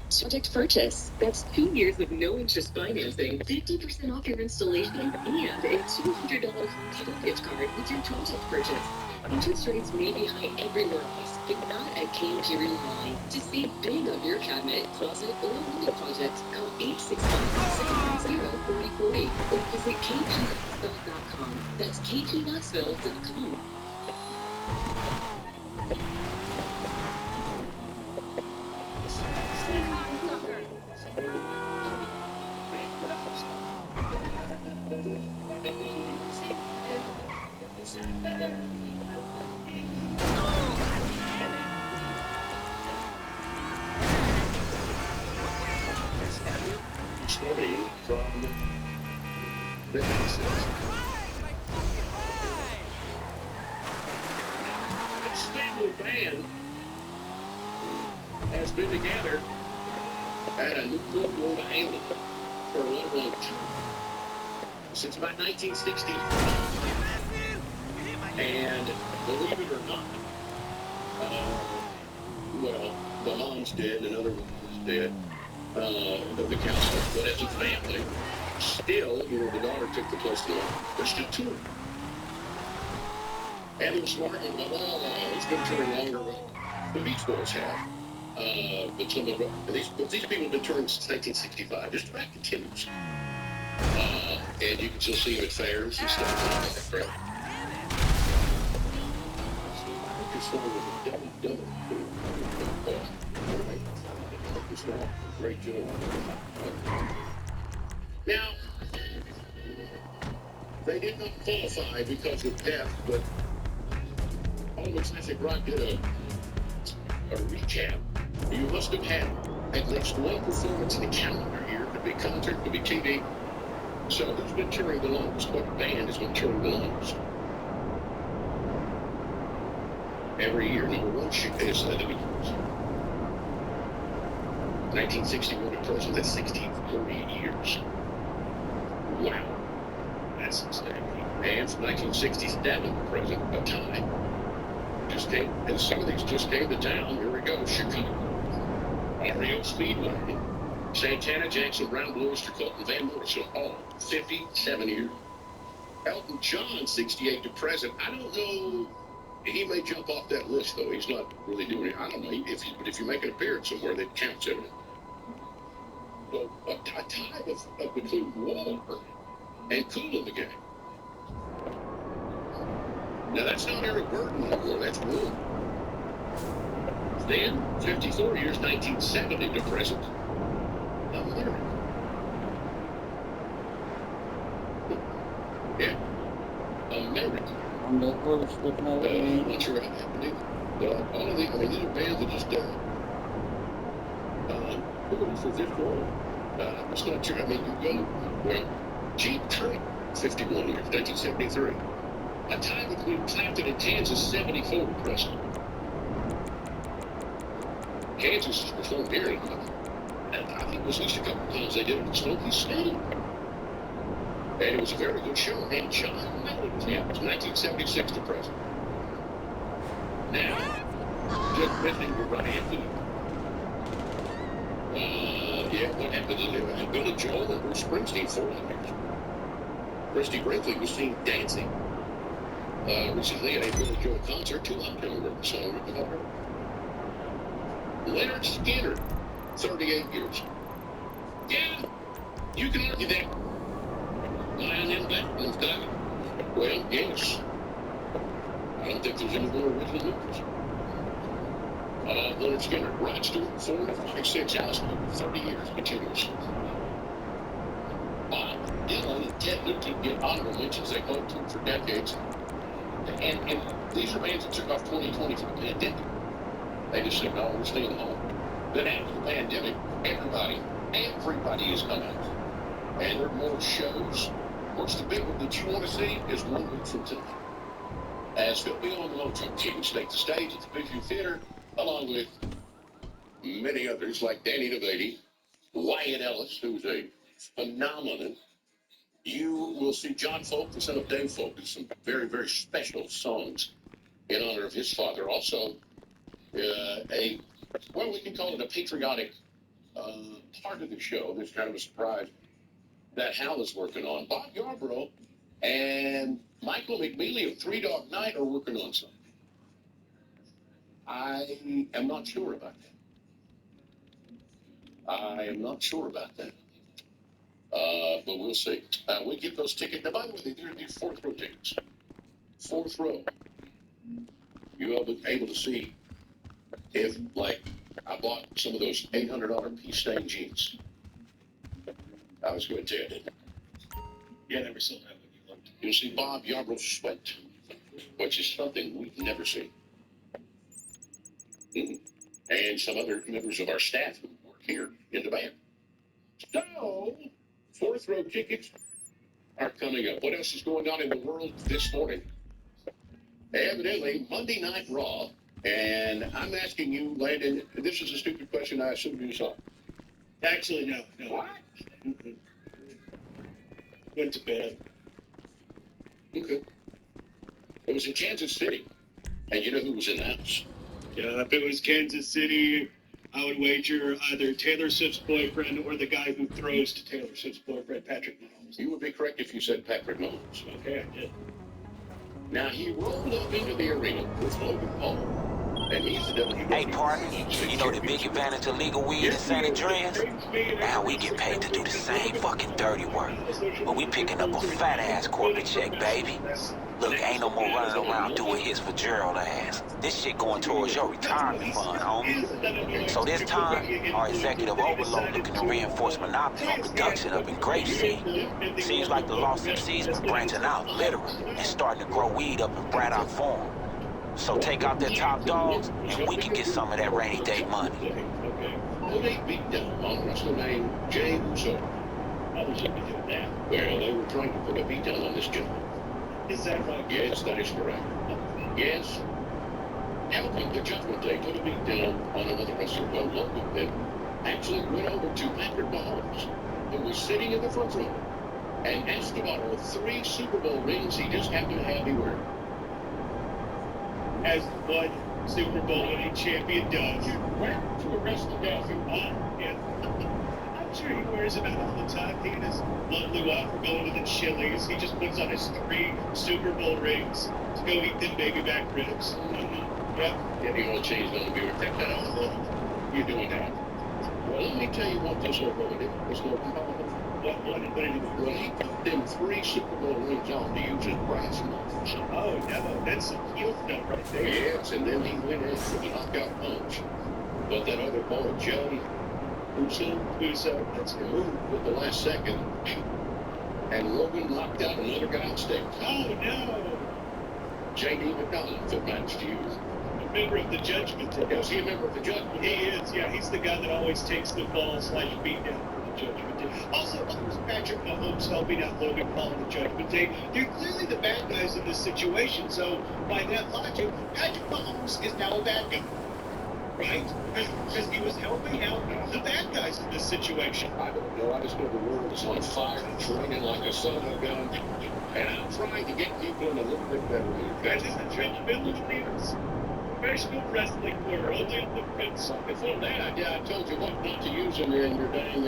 Subject purchase. That's 2 years of no interest financing, 50% off your installation, and a $200 home gift card with your project purchase. Interest rates may be high everywhere else, but not at King Imperial Line. To save big on your cabinet, closet, or window project, call 865-630-4040 or visit kpknoxville.com. That's kpknoxville.com. Story from the businesses. This family band has been together at a new club Rhode Island for a long time. Since about 1960. And believe it or not, well, the mom's dead, another one is dead. The counselor, but as a family, still, the daughter took the place to they're still touring. And it was smart, and it's been touring longer than the Beach Boys have. But some of these people have been touring since 1965, just back to Timbers. And you can still see them at fairs and stuff like that, right? This one was a double. Great job. Now, they did not qualify because of death, but Hollywood Classic Rock did a recap. You must have had at least one performance in the calendar year. Could be concert, could be TV. So who's been touring the longest? What band has been touring the longest? Every year, number one is the Beatles. 1961 to present, that's 1640 years. Wow. That's insane. And from 1967 to present, a time. Just came, and some of these just came to town. Here we go, Chicago. REO Speedway. Santana, Jackson, Brown, Blue Oyster Cult, and Van Morrison, all 57 years. Elton John, 68 to present. I don't know. He may jump off that list, though. He's not really doing it. I don't know. But if you make an appearance somewhere, that counts everything. Well, a tie between Waller and Cool in the game. Now, that's not Eric Burton anymore. That's Wool. Then, 54 years, 1970 to present. America. Yeah. America. I'm not sure how that happened either. All of these are bands that just died. Who for this role? It's not sure. I mean, you go, well, Jeep Tree, 51 years, 1973. A tie between Clapton and Kansas, 74 present. Kansas is performed here in I think it was at least a couple times they did it at Smoky's Stadium. And it was a very good show. And John Mellons, yeah, it was 1976 to present. Now, just missing your right Anthony. Yeah, what happened to them? And Billy Joel and Bruce Springsteen, 4 years. Christy Brinkley was seen dancing. Recently at a Billy Joel concert, 2 I can't remember the song about her. Leonard Skinner, 38 years. Yeah, you can argue that. Lion in that one's done. Well, yes. I don't think there's any more original movies. Leonard Skinner, Rod Stewart, 4 to 46, Alice Cooper, 30 years, continuous. Bob Dylan and Ted Nugent get honorable mentions they go to for decades. And these are bands that took off 2020 for the pandemic. They just said, no, we're staying home. Then after the pandemic, everybody is coming out. And there are more shows. What's the big one that you want to see is 1 week from tonight. As Phil Beal and the Low Truck Team take the stage at the Big View Theater, along with many others like Danny DeVady, Wyatt Ellis, who's a phenomenon. You will see John Folk, the son of Dave Folk, and some very, very special songs in honor of his father. Also, we can call it a patriotic part of the show. There's kind of a surprise that Hal is working on. Bob Yarborough and Michael McNeely of 3 Dog Night are working on something. I am not sure about that. But we'll see. We get those tickets. Now, by the way, they're the 4th row tickets. 4th row. You'll be able to see if, like, I bought some of those $800 pea stain jeans. I was going to tell you, didn't I? Yeah, they were sold out when you looked. You'll see Bob Yarborough sweat, which is something we've never seen. And some other members of our staff who work here in the band. So, 4th row tickets are coming up. What else is going on in the world this morning? Evidently, Monday Night Raw. And I'm asking you, Landon, this is a stupid question, I assume you saw. Actually, no. What? Went to bed. Okay. It was in Kansas City. And you know who was in the house? Yeah, if it was Kansas City, I would wager either Taylor Swift's boyfriend or the guy who throws to Taylor Swift's boyfriend, Patrick Mahomes. You would be correct if you said Patrick Mahomes. Okay, I did. Now, he rolled up into the arena with Logan Paul. And he's the WWE. Hey, partner, you know the big advantage of legal weed in San Andreas? Now we get paid to do the same fucking dirty work. But we picking up a fat-ass corporate check, baby. Look, ain't no more running around doing his for Gerald ass. This shit going towards your retirement fund, homie. So this time, our executive overload looking to reinforce monopoly on production up in Grapeseed. Seems like the Lost MCs been branching out, literally, and starting to grow weed up in Braddock Farm. So take out their top dogs, and we can get some of that rainy day money. Well, they beat down on a wrestler named Jay Uso. How was he doing that? Well, they were trying to put a beat down on this gentleman. Is that right? Yes, that is correct. Yes. Helping the Judgment Day put a beat down on another wrestler, Bo Logan, that actually went over to Patrick Mahomes, who was sitting in the front row, and asked about all 3 Super Bowl rings he just happened to have anywhere. As one Super Bowl winning champion does. Where to a wrestler does he want? Yeah. I'm sure he wears them out all the time. He and his lovely wife are going to the Chili's. He just puts on his 3 Super Bowl rings to go eat them baby back ribs. Yeah, the old cheese on the beer. You're doing that. Well, let me tell you what this Logan did. This Logan Paul. What did he do? Well, he put them 3 Super Bowl rings on to use his brass knuckles. Oh, no, that's some heel stuff right there. Yes, and then he went in for the knockout punch. But that other boy, Jay Uso, that's moved with the last second. And Logan knocked out another guy on stage. Oh, no. J.D. McDonald that managed to use. A member of the Judgment Day. Yeah, is he a member of the Judgment Day? He is, yeah. He's the guy that always takes the fall / beat down for the Judgment Day. Also, there's Patrick Mahomes helping out Logan Paul in the Judgment Day. They're clearly the bad guys in this situation, so by that logic, Patrick Mahomes is now a bad guy. right? Because he was helping out the bad guys in this situation. I don't know. I just know the world is on fire and it's raining like a son of a gun. And I'm trying to get people in a little bit better mood. That is the Village News. Professional wrestling world. Only on the fence. It's all that. Yeah, I told you what not to use in your dang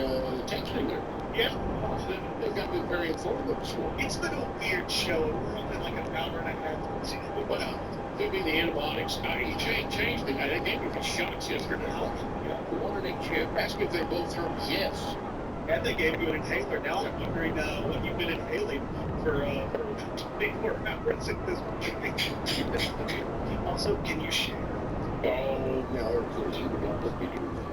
texting there. Yeah. They've got to be very informative this morning. It's been a weird show. We're only like an hour and a half. Well, maybe the antibiotics. He changed me. They gave me the shots yesterday. One in each hip. Ask me if they both hurt. Yes. And they gave you an inhaler. Now I'm wondering what you've been inhaling for 24 hours at this point. Also, can you share? Oh, no, of course you would not let me do that.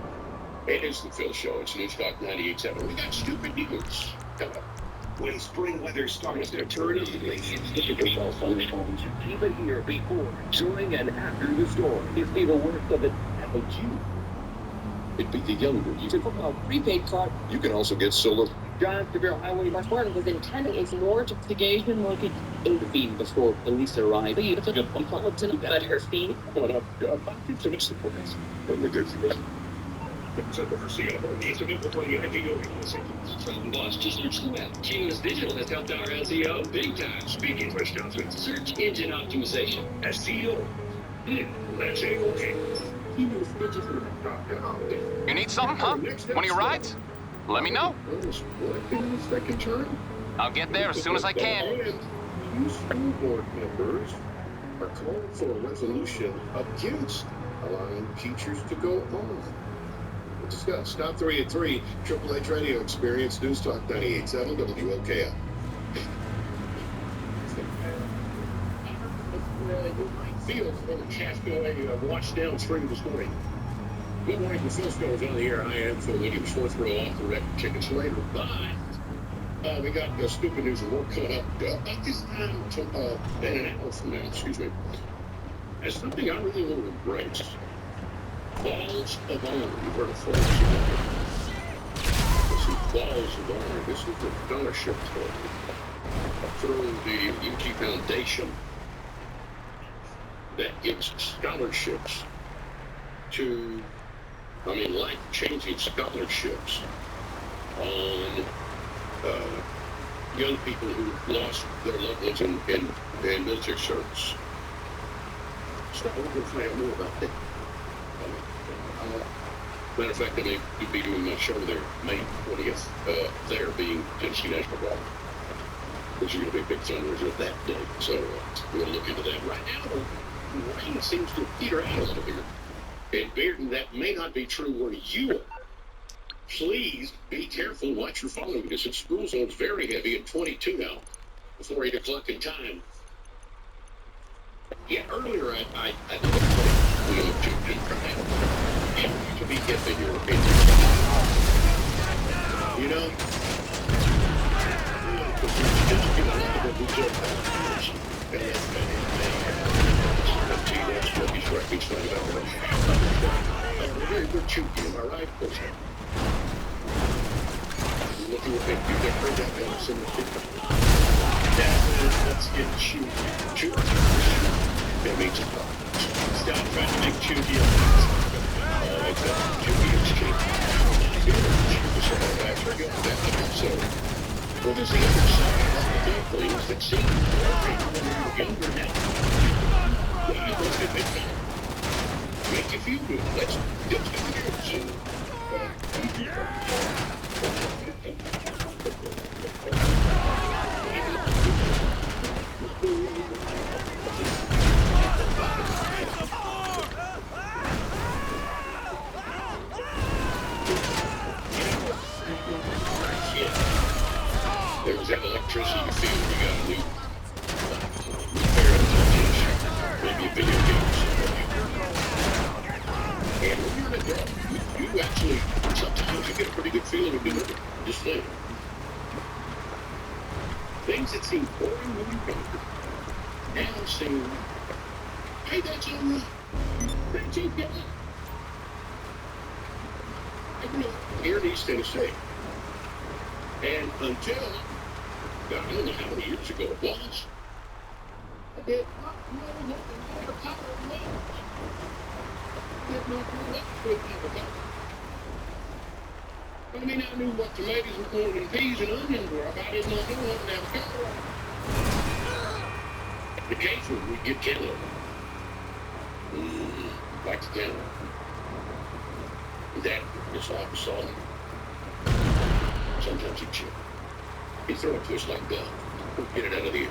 It is the Phil Show. It's News Talk 98.7. We got stupid news. When spring weather starts to turn ugly, it's your cell phones. Even here before, during, and after the storm. It'd be the worst of it. How about you? It'd be the younger. You can a prepaid card. You can also get solar. John Seville Highway Mark Martin was intending a more investigation looking into feed before police arrived. He took a bulletin about her feet. What up? It's an surprise. From the good for From Boss to Search the Web, Cumulus Digital has helped our SEO big time. Speaking of which, search engine optimization. SEO. That's A-OK. Cumulus Digital. You need something, huh? One of your rides? Let me know. Second turn. I'll get there as soon as I can. Two school board members are calling for a resolution against allowing teachers to go home. We'll discuss. Stop 3 at 3. Triple H Radio Experience. News Talk 98.7 WOKL. You might feel a little Chaska washed downstream this morning. Good morning, the Phil Show is on the air. I am Phil Williams, fourth row off the record tickets later. But we got stupid news and we're cut up about this time in an hour from now, excuse me. As something I really want to embrace. Balls of Honor. You've heard of Falls of Honor. This is Balls of Honor. This is the scholarship program through the UT Foundation that gives scholarships to life-changing scholarships on young people who lost their loved ones in military service. So we're going to find out more about that. Matter of fact, I may be doing my show there May 20th, there being Tennessee National Guard. Which is going to be a big fundraiser that day. So we're going to look into that. Right now, the rain seems to peter out a little here. And Bearden, that may not be true where you are. Please be careful what you're following because the school zone's very heavy at 22 now, before 8 o'clock in time. Yeah, earlier I to be hip in your opinion. You know? That's what he's right. He's trying about very good chooky, am I right? You look at it, you get heard that else in the picture. Let's get chooky. That means a lot. Stop trying to make chooky a chooky is cheap. So, well, there's the other side of the big things that seem more younger now. Make you feel good. Let's get to the There's that electricity you feel when you got a new maybe a video game. And when you're an adult, you actually, sometimes you get a pretty good feeling of doing it. Just saying. Things that seem boring when you're younger now seem, hey, that's okay. I grew up here in East Tennessee. And until, God, I don't know how many years ago it was, I did not know what the power of love. did not know what to do about. I mean, I knew what tomatoes were going and peas and onions were, but I did not know what an avocado was. Occasionally, we'd get cantaloupe. Like the cantaloupe. Dad gets off the salt. Sometimes he'd chip. He'd throw it to us like that. Get it out of the air.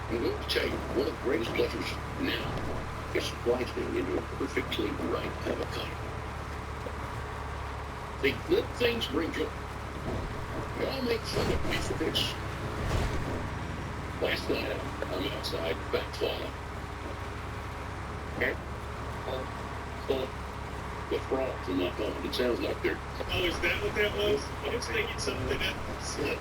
I'm going to tell you, one of the greatest pleasures now is slicing into a perfectly ripe avocado. The good things bring joy. We all make fun of me for this. Last night, I'm outside, backflying. Okay? The frogs in my phone. It sounds like they're... Oh, is that what that was? I was thinking something else. The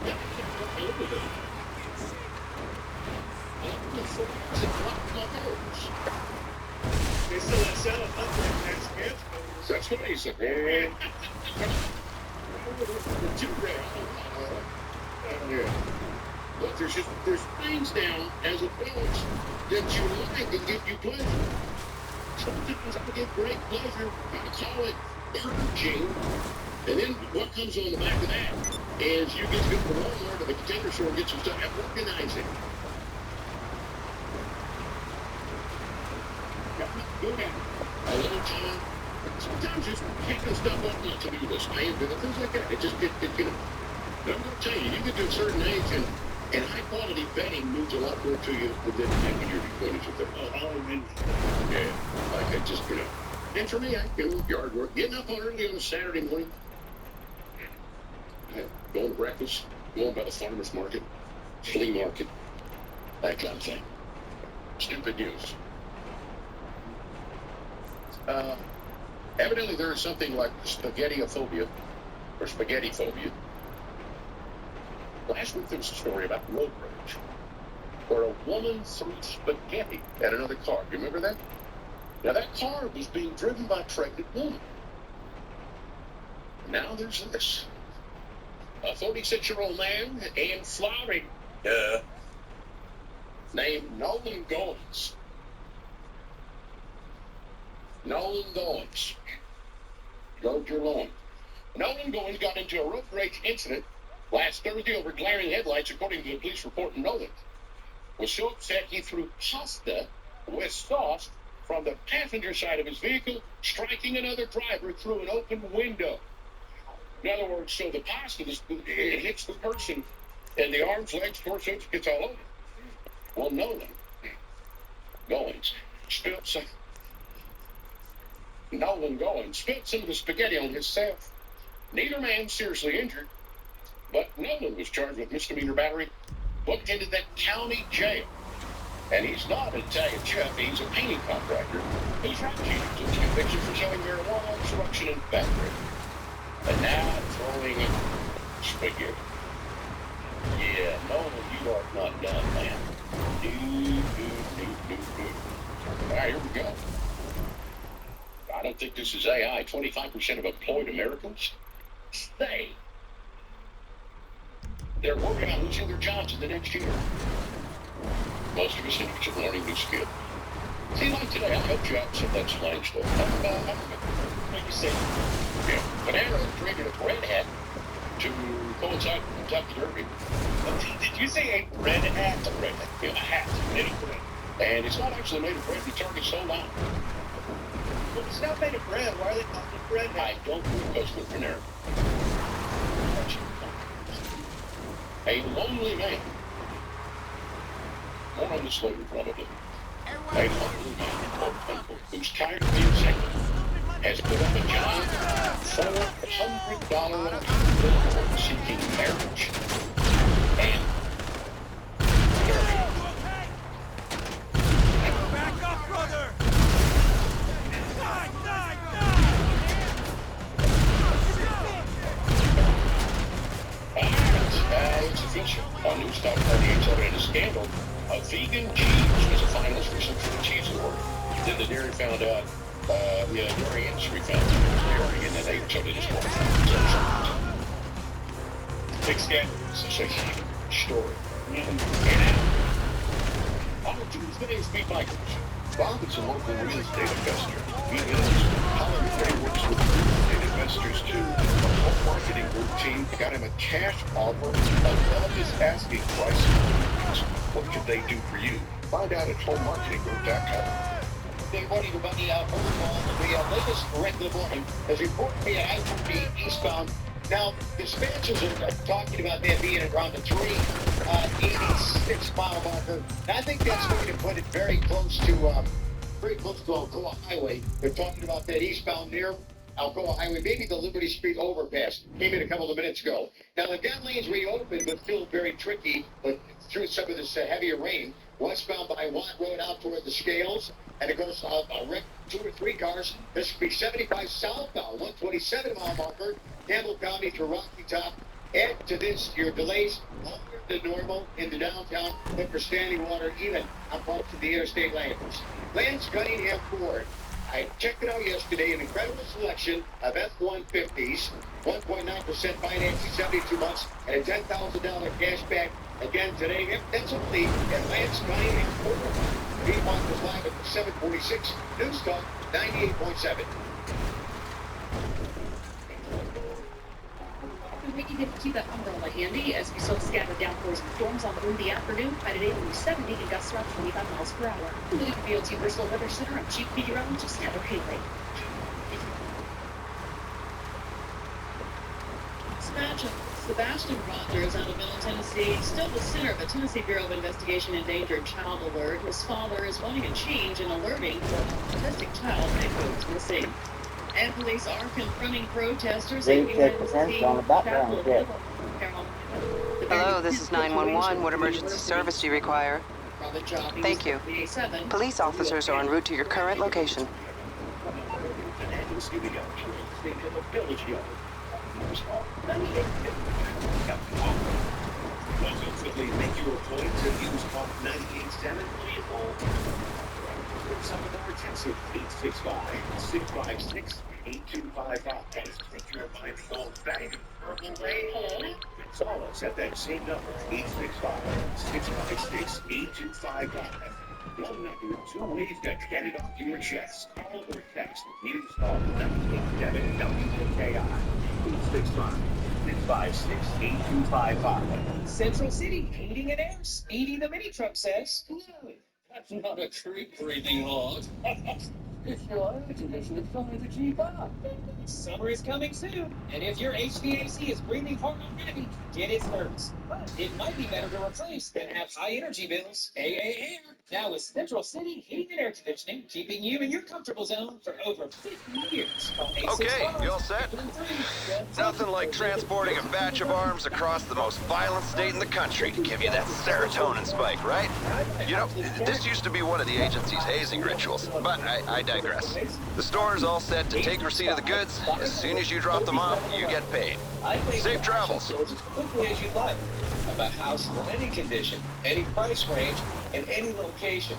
frogs that blocked my nose. They still that sound up like that. That's what he said. Man. Too rare. Yeah. But there's things down as adults that you like and give you pleasure. Sometimes I get great pleasure. I call it purging. And then what comes on the back of that is you get to go to Walmart or the container store and get some stuff and organize it. Go down a little time. Sometimes just picking stuff up on the to-do list, man, things like that. It just get you know. But I'm going to tell you, you get to a certain age and high-quality bedding means a lot more to you than when you're 20s or 30s. Oh, man. Yeah, like I just, you know. And for me, I do yard work. Getting up on early on a Saturday morning, going to breakfast, going by the farmer's market, flea market, that kind of thing. Stupid news. Evidently there is something like spaghettiophobia, or spaghetti phobia. Last week there was a story about road rage, where a woman threw spaghetti at another car. You remember that? Now that car was being driven by a pregnant woman. Now there's this. A 46-year-old man in Florida named Nolan Goins. Nolan Goins. Load your lawn. Nolan Goins got into a road rage incident last Thursday over glaring headlights, according to the police report in Nolan. Was so upset he threw pasta with sauce from the passenger side of his vehicle, striking another driver through an open window. In other words, so the pasta, it hits the person, and the arms, legs, torso, gets all over. Well, Nolan Goins spilled some of the spaghetti on himself. Neither man seriously injured, but Nolan was charged with misdemeanor battery, booked into that county jail. And he's not an Italian chef, he's a painting contractor. He's right cheating to his conviction for selling marijuana, obstruction, and battery. And now throwing spaghetti. Yeah, Nolan, you are not done, man. All right, here we go. I don't think this is AI. 25% of employed Americans say they're working on losing their jobs in the next year. Most of us think are learning new skill. See, like today, I helped you out with some of that slang stuff. What you say? Yeah. Banana created a bread hat to coincide with Kentucky Derby. Did you say a red hat? A red hat. Yeah, a hat made of bread. And it's not actually made of bread. The target's sold out. Well, it's not made of bread. Why are they calling it bread hat? I don't request with Panera. A lonely man. More on this later, probably. A lonely man, who's tired of being single, has put up a giant $400 billboard seeking marriage and back up, brother! It's official. On Newstalk 48 celebrated a scandal. A vegan cheese was a finalist for some sort of cheese award. Then the dairy found out, the dairy industry found out it was dairy, and then they totally just wanted to big scandal. It's a huge story. And on Tuesday, Pete Michaels Bob is a local real estate investor. He knows how everybody works with real estate investors too. The home marketing group team got him a cash offer above his asking price. What can they do for you? Find out at homemarketinggroup.com. Good morning, everybody. First of all, the latest wreck of the morning is reported to be at I-40 eastbound. Now, dispatchers are talking about that being around the 86-mile marker. And I think that's going to put it very close to Alcoa Highway. They're talking about that eastbound near Alcoa Highway, maybe the Liberty Street overpass. Came in a couple of minutes ago. Now, the gun lane's reopened, but still very tricky. But through some of this heavier rain, westbound by Watt Road out toward the Scales, and it goes wreck 2 or 3 cars. This should be 75 southbound, 127-mile marker, Campbell County to Rocky Top. Add to this your delays longer than normal into downtown, but for standing water even on parts of the interstate lanes. Lance Cunningham Ford. I checked it out yesterday, an incredible selection of F-150s, 1.9% financing, 72 months, and a $10,000 cash back again today. That's only at Lance Cunningham Ford. Piedmont was live at 746, News Talk 98.7. We need to keep that umbrella handy as we saw scattered downpours and storms all through the afternoon. High today only 70 and gusts around 25 miles per hour. The BLT Bristol Weather Center, I'm Chief Meteorologist Heather Haley. Sebastian Rogers out of Middle Tennessee, still the center of a Tennessee Bureau of Investigation endangered child alert. His father is wanting a change in alerting for a autistic child that goes missing. And police are confronting protesters. Hello, this is 911. What emergency service do you require? Thank you. Police officers are en route to your current location. Make your point to use Talk 98.7. Some of the more intensive 865-656-8255. Take your mind the old fashioned purple rain. Call us at that same number, 865-656-8255. One number, 2 ways to get it off your chest. Call or text. Use Talk 98.7 WKI. 865-656-8255. Central City Heating and Air. Speedy the mini truck says. No, that's not a tree breathing hog. It's your air conditioner trying to keep up. Summer is coming soon, and if your HVAC is breathing hard already, get its service. But it might be better to replace than have high energy bills. AA Air. Now with Central City Heating and Air Conditioning, keeping you in your comfortable zone for over 50 years. Okay, you all set? Nothing like transporting a batch of arms across the most violent state in the country to give you that serotonin spike, right? You know, this used to be one of the agency's hazing rituals, but I digress. The store is all set to take receipt of the goods. As soon as you drop them off, you get paid. Safe travels. As quickly as you'd like. About houses in any condition, any price range, and any location.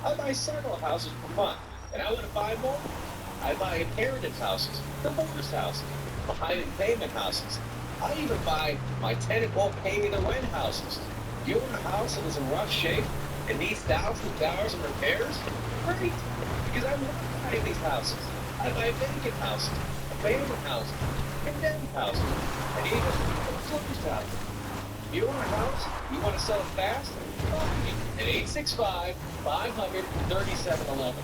I buy several houses per month, and I want to buy more. I buy inheritance houses, divorce houses, behind payment houses. I even buy my tenant won't pay me the rent houses. You own a house that is in rough shape and needs thousands of dollars in repairs? Great, because I want to buy these houses. I buy vacant houses, abandoned houses, condemned houses, and even closed houses. You own a house? You want to sell it fast? Call me at 865-500-3711.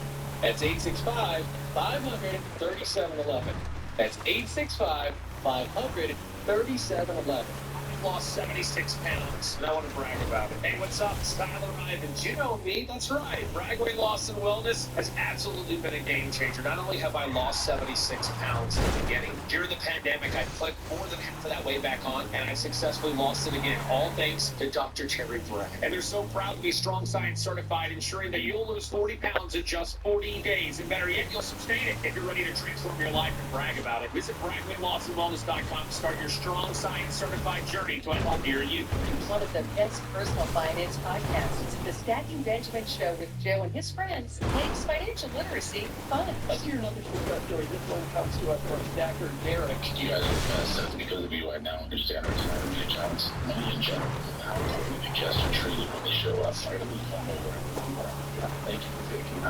That's 865-500-3711. That's 865-500-3711. Lost 76 pounds, and I want to brag about it. Hey, what's up? It's Tyler Ivins. You know me, that's right. Bragway Loss and Wellness has absolutely been a game changer. Not only have I lost 76 pounds in the beginning, during the pandemic, I put more than half of that weight back on, and I successfully lost it again, all thanks to Dr. Terry Bragg. And they're so proud to be Strong Science certified, ensuring that you'll lose 40 pounds in just 40 days. And better yet, you'll sustain it. If you're ready to transform your life and brag about it, visit BragwayLossandWellness.com to start your Strong Science certified journey to a healthier you. One of the best personal finance podcasts, The Stacking Benjamin Show with Joe and his friends, makes financial literacy fun. Let's hear another success story. This one comes to us from Stacker Derek. You guys are set because of you. I now understand our retirement accounts, money in general, and how we guests are treated when they show up. Thank you for taking